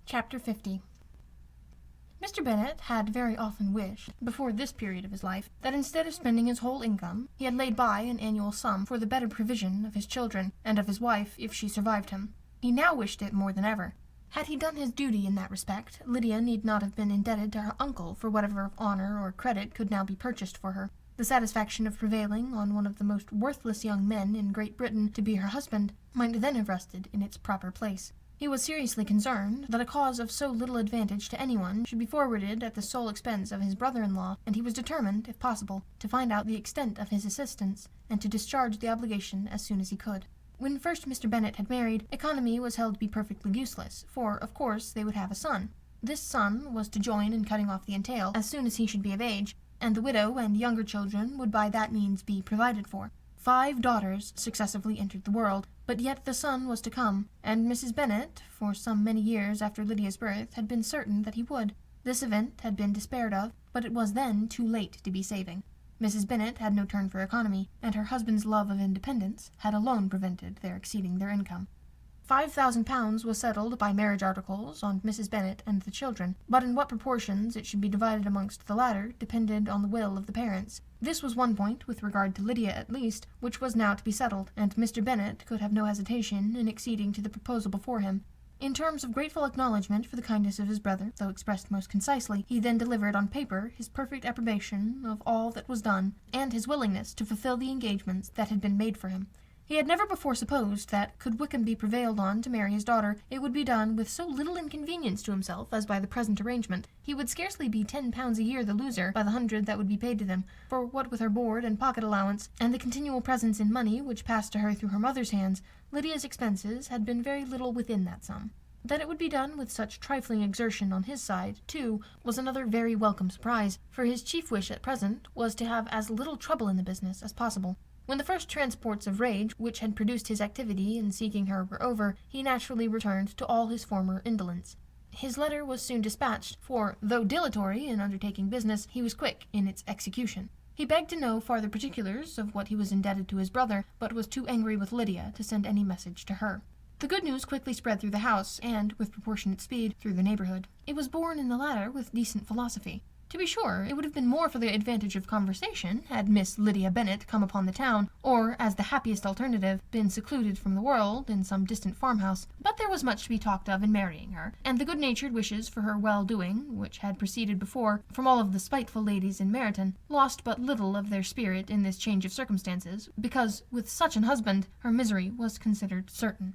Chapter 50. Mr. Bennet had very often wished, before this period of his life, that instead of spending his whole income, he had laid by an annual sum for the better provision of his children, and of his wife if she survived him. He now wished it more than ever. Had he done his duty in that respect, Lydia need not have been indebted to her uncle for whatever of honour or credit could now be purchased for her. The satisfaction of prevailing on one of the most worthless young men in Great Britain to be her husband might then have rested in its proper place. He was seriously concerned that a cause of so little advantage to anyone should be forwarded at the sole expense of his brother-in-law, and he was determined, if possible, to find out the extent of his assistance, and to discharge the obligation as soon as he could. When first Mr. Bennet had married, economy was held to be perfectly useless, for, of course, they would have a son. This son was to join in cutting off the entail as soon as he should be of age, and the widow and younger children would by that means be provided for. 5 daughters successively entered the world, but yet the son was to come, and Mrs. Bennet, for some many years after Lydia's birth, had been certain that he would. This event had been despaired of, but it was then too late to be saving. Mrs. Bennet had no turn for economy, and her husband's love of independence had alone prevented their exceeding their income. £5,000 was settled by marriage articles on Mrs. Bennet and the children, but in what proportions it should be divided amongst the latter depended on the will of the parents. This was one point, with regard to Lydia at least, which was now to be settled, and Mr. Bennet could have no hesitation in acceding to the proposal before him. In terms of grateful acknowledgment for the kindness of his brother, though expressed most concisely, he then delivered on paper his perfect approbation of all that was done, and his willingness to fulfil the engagements that had been made for him. He had never before supposed that, could Wickham be prevailed on to marry his daughter, it would be done with so little inconvenience to himself as by the present arrangement. He would scarcely be £10 a year the loser by the 100 that would be paid to them, for what with her board and pocket allowance, and the continual presents in money which passed to her through her mother's hands, Lydia's expenses had been very little within that sum. That it would be done with such trifling exertion on his side, too, was another very welcome surprise, for his chief wish at present was to have as little trouble in the business as possible. When the first transports of rage which had produced his activity in seeking her were over, he naturally returned to all his former indolence. His letter was soon dispatched, for, though dilatory in undertaking business, he was quick in its execution. He begged to know farther particulars of what he was indebted to his brother, but was too angry with Lydia to send any message to her. The good news quickly spread through the house, and, with proportionate speed, through the neighbourhood. It was borne in the latter with decent philosophy. To be sure, it would have been more for the advantage of conversation had Miss Lydia Bennet come upon the town, or, as the happiest alternative, been secluded from the world in some distant farmhouse, but there was much to be talked of in marrying her, and the good-natured wishes for her well-doing, which had proceeded before from all of the spiteful ladies in Meryton, lost but little of their spirit in this change of circumstances, because, with such an husband, her misery was considered certain.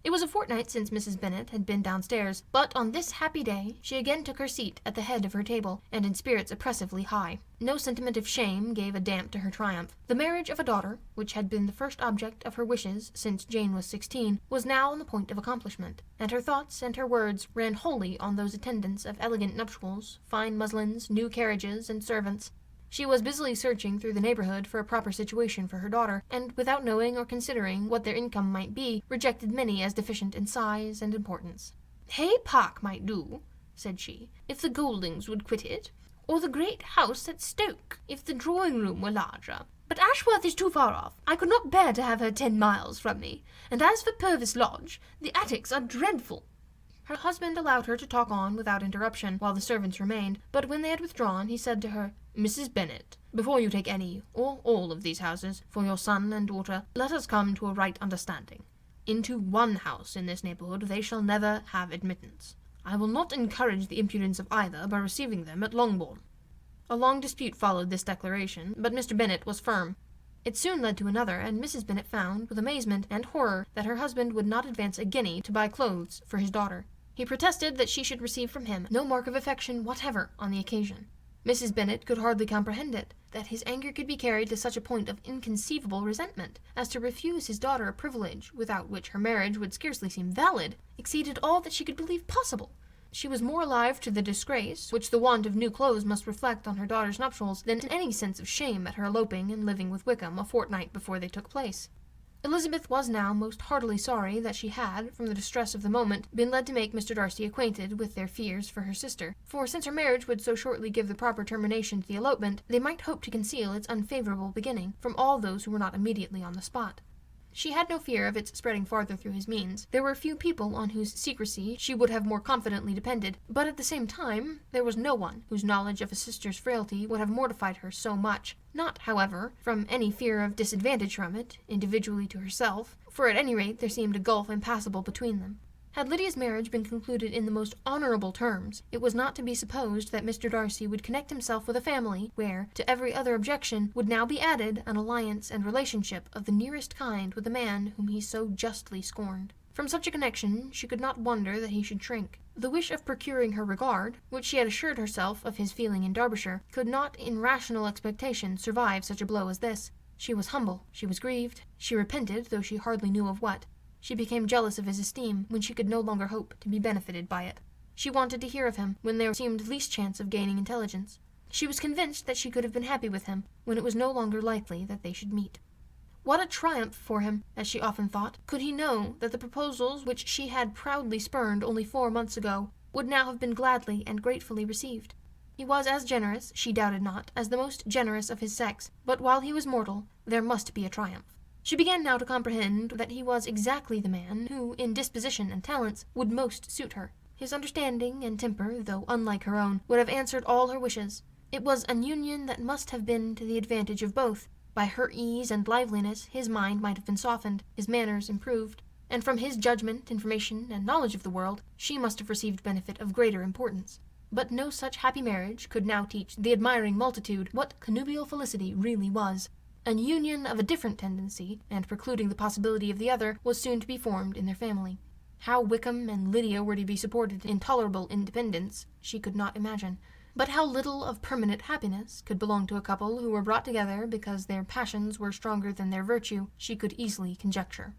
It was a fortnight since Mrs. Bennet had been downstairs, but on this happy day she again took her seat at the head of her table, and in spirits oppressively high. No sentiment of shame gave a damp to her triumph. The marriage of a daughter, which had been the first object of her wishes since Jane was 16, was now on the point of accomplishment, and her thoughts and her words ran wholly on those attendants of elegant nuptials, fine muslins, new carriages, and servants. She was busily searching through the neighbourhood for a proper situation for her daughter, and, without knowing or considering what their income might be, rejected many as deficient in size and importance. Hay Park might do, said she, if the Goldings would quit it, or the great house at Stoke, if the drawing-room were larger. But Ashworth is too far off. I could not bear to have her 10 miles from me, and as for Purvis Lodge, the attics are dreadful. Her husband allowed her to talk on without interruption while the servants remained, but when they had withdrawn, he said to her, "Mrs. Bennet, before you take any or all of these houses for your son and daughter, let us come to a right understanding. Into one house in this neighbourhood they shall never have admittance. I will not encourage the impudence of either by receiving them at Longbourn." A long dispute followed this declaration, but Mr. Bennet was firm. It soon led to another, and Mrs. Bennet found, with amazement and horror, that her husband would not advance a guinea to buy clothes for his daughter. He protested that she should receive from him no mark of affection whatever on the occasion. Mrs. Bennet could hardly comprehend it, that his anger could be carried to such a point of inconceivable resentment as to refuse his daughter a privilege without which her marriage would scarcely seem valid, exceeded all that she could believe possible. She was more alive to the disgrace which the want of new clothes must reflect on her daughter's nuptials than to any sense of shame at her eloping and living with Wickham a fortnight before they took place. Elizabeth was now most heartily sorry that she had, from the distress of the moment, been led to make Mr. Darcy acquainted with their fears for her sister, for since her marriage would so shortly give the proper termination to the elopement, they might hope to conceal its unfavourable beginning from all those who were not immediately on the spot. She had no fear of its spreading farther through his means. There were few people on whose secrecy she would have more confidently depended, but at the same time there was no one whose knowledge of a sister's frailty would have mortified her so much. Not, however, from any fear of disadvantage from it, individually to herself, for at any rate there seemed a gulf impassable between them. Had Lydia's marriage been concluded in the most honourable terms, it was not to be supposed that Mr. Darcy would connect himself with a family where, to every other objection, would now be added an alliance and relationship of the nearest kind with a man whom he so justly scorned. From such a connection she could not wonder that he should shrink. The wish of procuring her regard, which she had assured herself of his feeling in Derbyshire, could not in rational expectation survive such a blow as this. She was humble, she was grieved, she repented, though she hardly knew of what. She became jealous of his esteem when she could no longer hope to be benefited by it. She wanted to hear of him when there seemed least chance of gaining intelligence. She was convinced that she could have been happy with him when it was no longer likely that they should meet. What a triumph for him, as she often thought, could he know that the proposals which she had proudly spurned only 4 months ago would now have been gladly and gratefully received. He was as generous, she doubted not, as the most generous of his sex, but while he was mortal, there must be a triumph. She began now to comprehend that he was exactly the man who, in disposition and talents, would most suit her. His understanding and temper, though unlike her own, would have answered all her wishes. It was an union that must have been to the advantage of both. By her ease and liveliness his mind might have been softened, his manners improved, and from his judgment, information, and knowledge of the world, she must have received benefit of greater importance. But no such happy marriage could now teach the admiring multitude what connubial felicity really was. An union of a different tendency, and precluding the possibility of the other, was soon to be formed in their family. How Wickham and Lydia were to be supported in tolerable independence, she could not imagine. But how little of permanent happiness could belong to a couple who were brought together because their passions were stronger than their virtue, she could easily conjecture.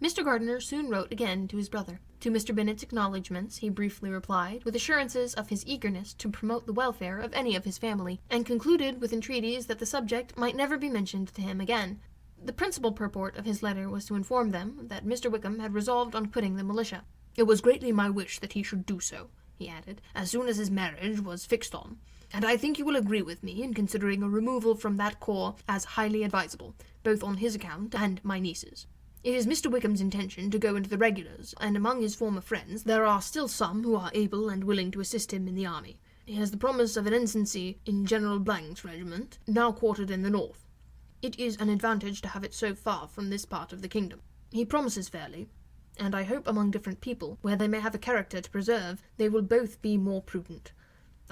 Mr. Gardiner soon wrote again to his brother. To Mr. Bennet's acknowledgments he briefly replied, with assurances of his eagerness to promote the welfare of any of his family, and concluded with entreaties that the subject might never be mentioned to him again. The principal purport of his letter was to inform them that Mr. Wickham had resolved on quitting the militia. "It was greatly my wish that he should do so," he added, "as soon as his marriage was fixed on, and I think you will agree with me in considering a removal from that corps as highly advisable, both on his account and my niece's. It is Mr. Wickham's intention to go into the regulars, and among his former friends there are still some who are able and willing to assist him in the army. He has the promise of an ensigncy in General Blank's regiment, now quartered in the north. It is an advantage to have it so far from this part of the kingdom. He promises fairly, and I hope among different people, where they may have a character to preserve, they will both be more prudent.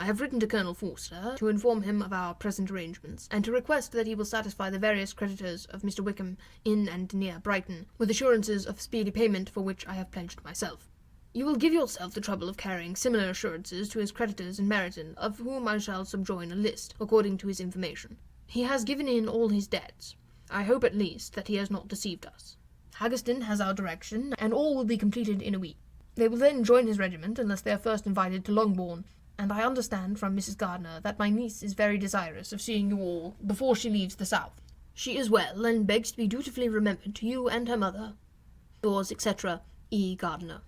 I have written to Colonel Forster to inform him of our present arrangements, and to request that he will satisfy the various creditors of Mr. Wickham in and near Brighton, with assurances of speedy payment for which I have pledged myself. You will give yourself the trouble of carrying similar assurances to his creditors in Meryton, of whom I shall subjoin a list, according to his information. He has given in all his debts. I hope at least that he has not deceived us. Haggerston has our direction, and all will be completed in a week. They will then join his regiment unless they are first invited to Longbourn, and I understand from Mrs. Gardiner that my niece is very desirous of seeing you all before she leaves the south. She is well, and begs to be dutifully remembered to you and her mother. Yours, etc., E. Gardiner."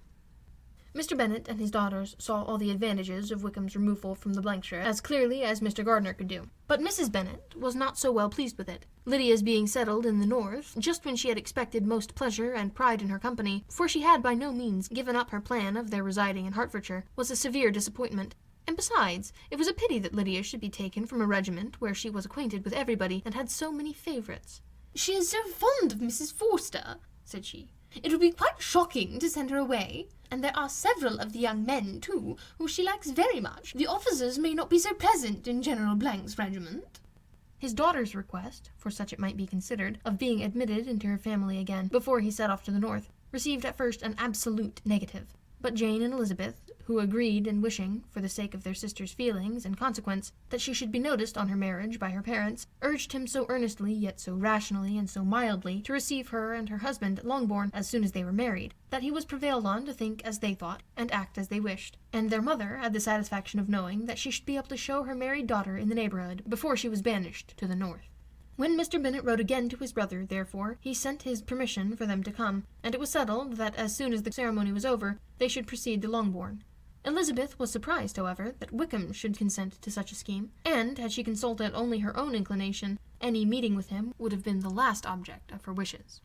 Mr. Bennet and his daughters saw all the advantages of Wickham's removal from the Blankshire as clearly as Mr. Gardiner could do. But Mrs. Bennet was not so well pleased with it. Lydia's being settled in the north, just when she had expected most pleasure and pride in her company, for she had by no means given up her plan of their residing in Hertfordshire, was a severe disappointment. And besides, it was a pity that Lydia should be taken from a regiment where she was acquainted with everybody and had so many favourites. "She is so fond of Mrs. Forster," said she. "It would be quite shocking to send her away. And there are several of the young men, too, who she likes very much. The officers may not be so pleasant in General Blank's regiment." His daughter's request, for such it might be considered, of being admitted into her family again before he set off to the north, received at first an absolute negative. But Jane and Elizabeth, who agreed in wishing, for the sake of their sister's feelings and consequence, that she should be noticed on her marriage by her parents, urged him so earnestly, yet so rationally and so mildly, to receive her and her husband at Longbourn as soon as they were married, that he was prevailed on to think as they thought, and act as they wished. And their mother had the satisfaction of knowing that she should be able to show her married daughter in the neighbourhood before she was banished to the north. When Mr. Bennet wrote again to his brother, therefore, he sent his permission for them to come, and it was settled that as soon as the ceremony was over, they should proceed to Longbourn. Elizabeth was surprised, however, that Wickham should consent to such a scheme, and, had she consulted only her own inclination, any meeting with him would have been the last object of her wishes.